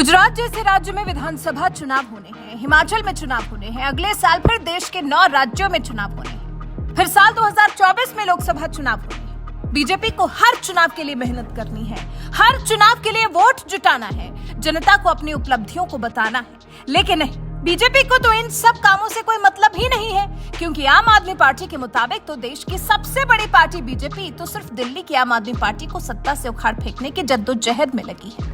गुजरात जैसे राज्य में विधानसभा चुनाव होने हैं, हिमाचल में चुनाव होने हैं, अगले साल फिर देश के 9 राज्यों में चुनाव होने हैं, फिर साल 2024 में लोकसभा चुनाव होने हैं। बीजेपी को हर चुनाव के लिए मेहनत करनी है, हर चुनाव के लिए वोट जुटाना है, जनता को अपनी उपलब्धियों को बताना है। लेकिन नहीं, बीजेपी को तो इन सब कामों से कोई मतलब ही नहीं है, क्योंकि आम आदमी पार्टी के मुताबिक तो देश की सबसे बड़ी पार्टी बीजेपी तो सिर्फ दिल्ली की आम आदमी पार्टी को सत्ता से उखाड़ फेंकने की जद्दोजहद में लगी है।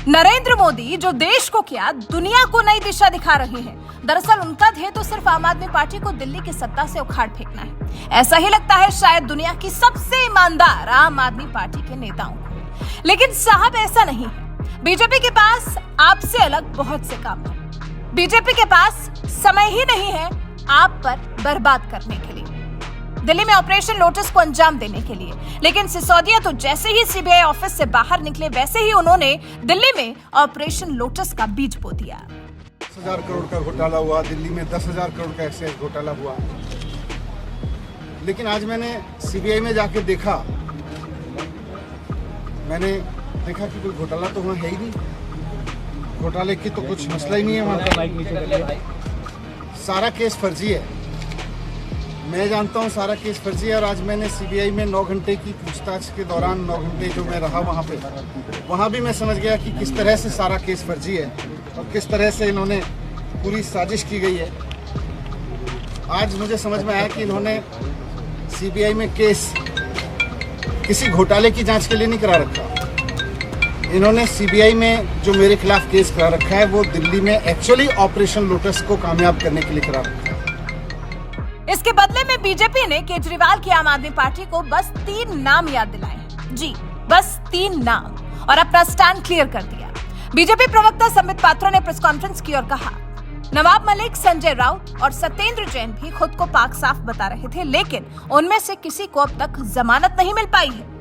नरेंद्र मोदी जो देश को क्या दुनिया को नई दिशा दिखा रहे हैं, दरअसल उनका ध्येय तो सिर्फ आम आदमी पार्टी को दिल्ली की सत्ता से उखाड़ फेंकना है। ऐसा ही लगता है शायद दुनिया की सबसे ईमानदार आम आदमी पार्टी के नेताओं को। लेकिन साहब ऐसा नहीं है। बीजेपी के पास आपसे अलग बहुत से काम है। बीजेपी के पास समय ही नहीं है आप पर बर्बाद करने के लिए, दिल्ली में ऑपरेशन लोटस को अंजाम देने के लिए। लेकिन सिसोदिया तो जैसे ही सीबीआई ऑफिस से बाहर निकले वैसे ही उन्होंने दिल्ली में ऑपरेशन लोटस का बीज बो दिया। 10,000 करोड़ का घोटाला हुआ, दिल्ली में 10,000 करोड़ का एक्साइज घोटाला हुआ। लेकिन आज मैंने सीबीआई में जाके देखा, मैंने देखा कि कोई घोटाला तो वहाँ है ही नहीं, घोटाले की तो कुछ मसला ही नहीं है वहाँ। सारा केस फर्जी है, मैं जानता हूँ सारा केस फर्जी है। और आज मैंने सीबीआई में 9 घंटे की पूछताछ के दौरान 9 घंटे जो मैं रहा वहाँ पे, वहाँ भी मैं समझ गया कि किस तरह से सारा केस फर्जी है और किस तरह से इन्होंने पूरी साजिश की गई है। आज मुझे समझ में आया कि इन्होंने सीबीआई में केस किसी घोटाले की जांच के लिए नहीं करा रखा। इन्होंने सीबीआई में जो मेरे खिलाफ केस करा रखा है वो दिल्ली में एक्चुअली ऑपरेशन लोटस को कामयाब करने के लिए करा रखा है। इसके बदले में बीजेपी ने केजरीवाल की आम आदमी पार्टी को बस 3 नाम याद दिलाए हैं। जी, बस 3 नाम, और अपना स्टैंड क्लियर कर दिया। बीजेपी प्रवक्ता संबित पात्रा ने प्रेस कॉन्फ्रेंस की और कहा, नवाब मलिक, संजय राउत और सत्येंद्र जैन भी खुद को पाक साफ बता रहे थे, लेकिन उनमें से किसी को अब तक जमानत नहीं मिल पाई है।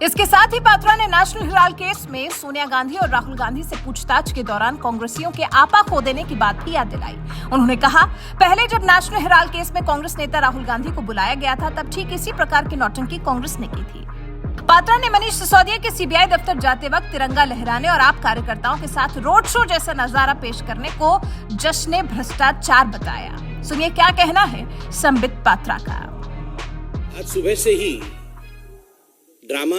इसके साथ ही पात्रा ने नेशनल हेराल्ड केस में सोनिया गांधी और राहुल गांधी से पूछताछ के दौरान कांग्रेसियों के आपा खो देने की बात भी याद दिलाई। उन्होंने कहा, पहले जब नेशनल हेराल्ड केस में कांग्रेस नेता राहुल गांधी को बुलाया गया था तब ठीक इसी प्रकार की नौटंकी कांग्रेस ने की थी। पात्रा ने मनीष सिसोदिया के सीबीआई दफ्तर जाते वक्त तिरंगा लहराने और आप कार्यकर्ताओं के साथ रोड शो जैसा नजारा पेश करने को जश्न भ्रष्टाचार बताया। सुनिए क्या कहना है संबित पात्रा का। आज सुबह से ही ड्रामा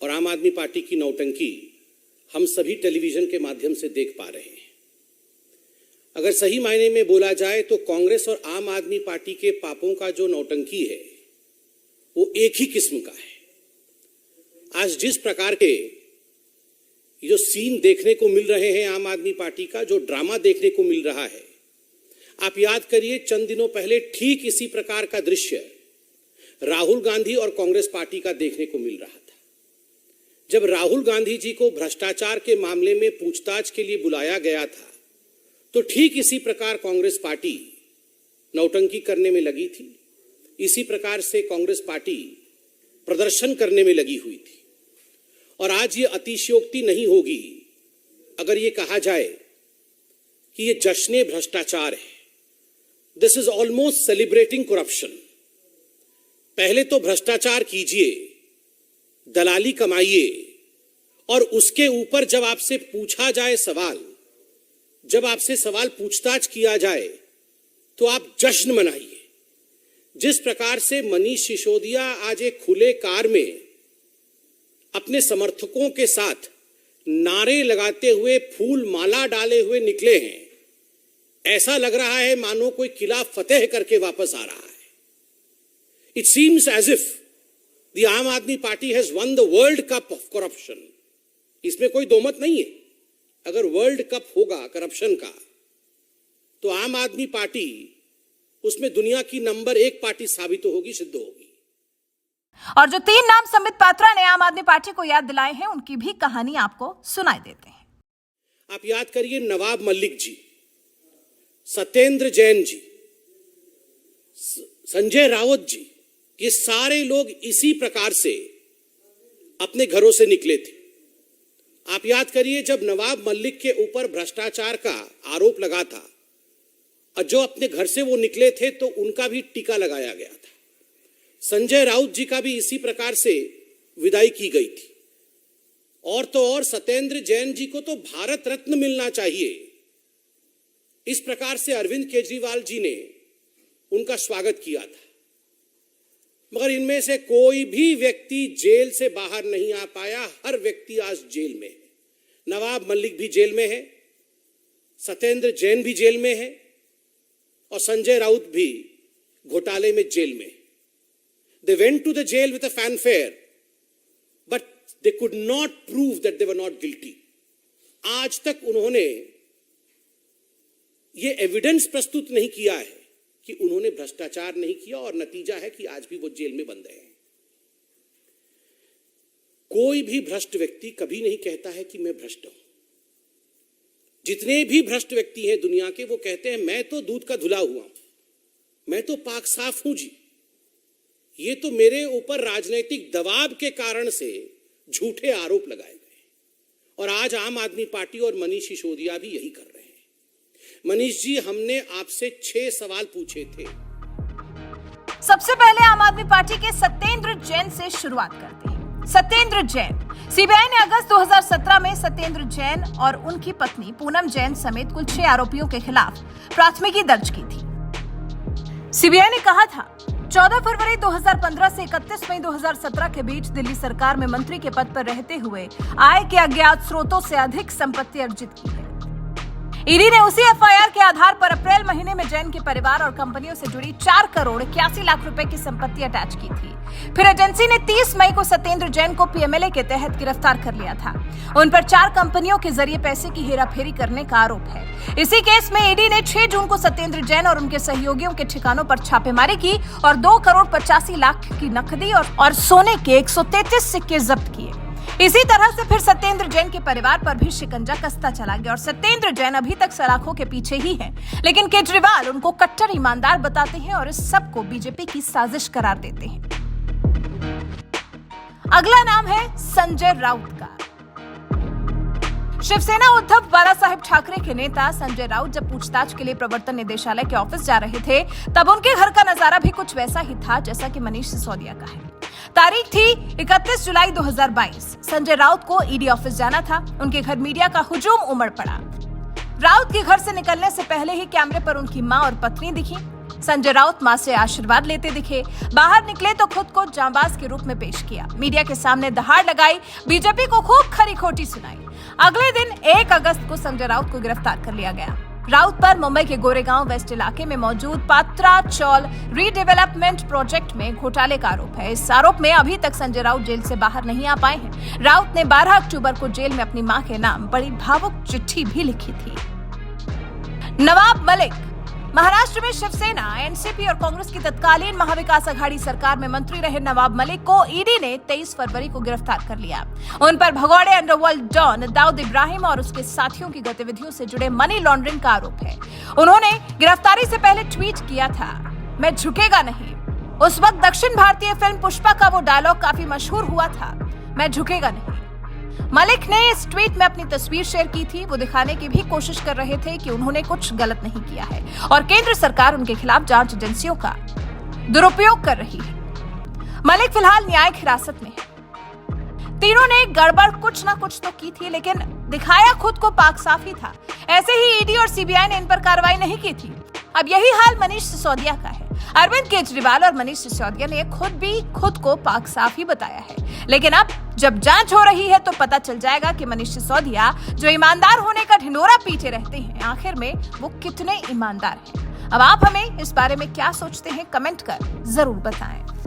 और आम आदमी पार्टी की नौटंकी हम सभी टेलीविजन के माध्यम से देख पा रहे हैं। अगर सही मायने में बोला जाए तो कांग्रेस और आम आदमी पार्टी के पापों का जो नौटंकी है वो एक ही किस्म का है। आज जिस प्रकार के जो सीन देखने को मिल रहे हैं आम आदमी पार्टी का, जो ड्रामा देखने को मिल रहा है, आप याद करिए चंद दिनों पहले ठीक इसी प्रकार का दृश्य राहुल गांधी और कांग्रेस पार्टी का देखने को मिल रहा था। जब राहुल गांधी जी को भ्रष्टाचार के मामले में पूछताछ के लिए बुलाया गया था तो ठीक इसी प्रकार कांग्रेस पार्टी नौटंकी करने में लगी थी। इसी प्रकार से कांग्रेस पार्टी प्रदर्शन करने में लगी हुई थी। और आज ये अतिशयोक्ति नहीं होगी अगर ये कहा जाए कि ये जश्न भ्रष्टाचार है। This is almost celebrating corruption. पहले तो भ्रष्टाचार कीजिए, दलाली कमाइए, और उसके ऊपर जब आपसे पूछा जाए सवाल, जब आपसे सवाल पूछताछ किया जाए तो आप जश्न मनाइए। जिस प्रकार से मनीष सिसोदिया आज एक खुले कार में अपने समर्थकों के साथ नारे लगाते हुए, फूल माला डाले हुए निकले हैं, ऐसा लग रहा है मानो कोई किला फतेह करके वापस आ रहा है। It seems as if the आम आदमी party has won the World Cup of corruption. इसमें कोई दोमत नहीं है। अगर वर्ल्ड कप होगा करप्शन का तो आम आदमी पार्टी उसमें दुनिया की नंबर 1 पार्टी साबित होगी, सिद्ध होगी। और जो 3 नाम संबित पात्रा ने आम आदमी पार्टी को याद दिलाए हैं उनकी भी कहानी आपको सुनाई देते हैं। आप याद करिए, नवाब मलिक जी, सत्येंद्र जैन जी, संजय राउत जी, ये सारे लोग इसी प्रकार से अपने घरों से निकले थे। आप याद करिए, जब नवाब मलिक के ऊपर भ्रष्टाचार का आरोप लगा था और जो अपने घर से वो निकले थे तो उनका भी टीका लगाया गया था। संजय राउत जी का भी इसी प्रकार से विदाई की गई थी। और तो और सत्येंद्र जैन जी को तो भारत रत्न मिलना चाहिए। इस प्रकार से अरविंद केजरीवाल जी ने उनका स्वागत किया था। मगर इनमें से कोई भी व्यक्ति जेल से बाहर नहीं आ पाया। हर व्यक्ति आज जेल में है। नवाब मलिक भी जेल में है, सत्येंद्र जैन भी जेल में है और संजय राउत भी घोटाले में जेल में। They went to the jail with a fanfare, but they could not prove that they were not guilty. आज तक उन्होंने ये एविडेंस प्रस्तुत नहीं किया है कि उन्होंने भ्रष्टाचार नहीं किया और नतीजा है कि आज भी वो जेल में बंद है। कोई भी भ्रष्ट व्यक्ति कभी नहीं कहता है कि मैं भ्रष्ट हूं। जितने भी भ्रष्ट व्यक्ति हैं दुनिया के, वो कहते हैं मैं तो दूध का धुला हुआ हूं, मैं तो पाक साफ हूं जी। ये तो मेरे ऊपर राजनीतिक दबाव के कारण से झूठे आरोप लगाए गए और आज आम आदमी पार्टी और मनीष सिसोदिया भी यही कर रहे हैं। मनीष जी, हमने आपसे 6 सवाल पूछे थे। सबसे पहले आम आदमी पार्टी के सत्येंद्र जैन से शुरुआत करते हैं। सत्येंद्र जैन, सीबीआई ने अगस्त 2017 में सत्येंद्र जैन और उनकी पत्नी पूनम जैन समेत कुल 6 आरोपियों के खिलाफ प्राथमिकी दर्ज की थी। सीबीआई ने कहा था 14 फरवरी 2015 से 31 मई 2017 के बीच दिल्ली सरकार में मंत्री के पद पर रहते हुए आय के अज्ञात स्रोतों से अधिक संपत्ति अर्जित की है। ईडी ने उसी एफआईआर के आधार पर अप्रैल महीने में जैन के परिवार और कंपनियों से जुड़ी 4 करोड़ 81 लाख रुपए की संपत्ति अटैच की थी। फिर एजेंसी ने 30 मई को सत्येंद्र जैन को पीएमएलए के तहत गिरफ्तार कर लिया था। उन पर 4 कंपनियों के जरिए पैसे की हेराफेरी करने का आरोप है। इसी केस में ईडी ने 6 जून को सत्येंद्र जैन और उनके सहयोगियों के ठिकानों पर छापेमारी की और 2 करोड़ 85 लाख की नकदी और सोने के 133 सिक्के जब्त किए। इसी तरह से फिर सत्येंद्र जैन के परिवार पर भी शिकंजा कसता चला गया और सत्येंद्र जैन अभी तक सलाखों के पीछे ही हैं। लेकिन केजरीवाल उनको कट्टर ईमानदार बताते हैं और इस सब को बीजेपी की साजिश करार देते हैं। अगला नाम है संजय राउत का। शिवसेना उद्धव बालासाहेब ठाकरे के नेता संजय राउत जब पूछताछ के लिए प्रवर्तन निदेशालय के ऑफिस जा रहे थे, तब उनके घर का नजारा भी कुछ वैसा ही था जैसा कि मनीष सिसोदिया का है। तारीख थी 31 जुलाई 2022। संजय राउत को ईडी ऑफिस जाना था। उनके घर मीडिया का हुजूम उमड़ पड़ा। राउत के घर से निकलने से पहले ही कैमरे पर उनकी मां और पत्नी दिखी। संजय राउत मां से आशीर्वाद लेते दिखे। बाहर निकले तो खुद को जांबाज के रूप में पेश किया। मीडिया के सामने दहाड़ लगाई, बीजेपी को खूब खरी खोटी सुनाई। अगले दिन 1 अगस्त को संजय राउत को गिरफ्तार कर लिया गया। राउत पर मुंबई के गोरेगांव वेस्ट इलाके में मौजूद पात्रा चौल रीडेवलपमेंट प्रोजेक्ट में घोटाले का आरोप है। इस आरोप में अभी तक संजय राउत जेल से बाहर नहीं आ पाए हैं। राउत ने 12 अक्टूबर को जेल में अपनी मां के नाम बड़ी भावुक चिट्ठी भी लिखी थी। नवाब मलिक, महाराष्ट्र में शिवसेना, एनसीपी और कांग्रेस की तत्कालीन महाविकास अघाड़ी सरकार में मंत्री रहे नवाब मलिक को ईडी ने 23 फरवरी को गिरफ्तार कर लिया। उन पर भगोड़े अंडरवर्ल्ड डॉन दाऊद इब्राहिम और उसके साथियों की गतिविधियों से जुड़े मनी लॉन्ड्रिंग का आरोप है। उन्होंने गिरफ्तारी से पहले ट्वीट किया था, मैं झुकेगा नहीं। उस वक्त दक्षिण भारतीय फिल्म पुष्पा का वो डायलॉग काफी मशहूर हुआ था, मैं झुकेगा नहीं। मलिक ने इस ट्वीट में अपनी तस्वीर शेयर की थी। वो दिखाने की भी कोशिश कर रहे थे कि उन्होंने कुछ गलत नहीं किया है और केंद्र सरकार उनके खिलाफ जांच एजेंसियों का दुरुपयोग कर रही है। मलिक फिलहाल न्यायिक हिरासत में है। तीनों ने गड़बड़ कुछ ना कुछ तो की थी, लेकिन दिखाया खुद को पाक साफ ही था। ऐसे ही ईडी और सीबीआई ने इन पर कार्रवाई नहीं की थी। अब यही हाल मनीष सिसोदिया का है। अरविंद केजरीवाल और मनीष सिसोदिया ने खुद को पाक साफ ही बताया है। लेकिन अब जब जांच हो रही है तो पता चल जाएगा कि मनीष सिसोदिया, जो ईमानदार होने का ढिंढोरा पीटे रहते हैं, आखिर में वो कितने ईमानदार हैं। अब आप हमें इस बारे में क्या सोचते हैं, कमेंट कर जरूर बताएं।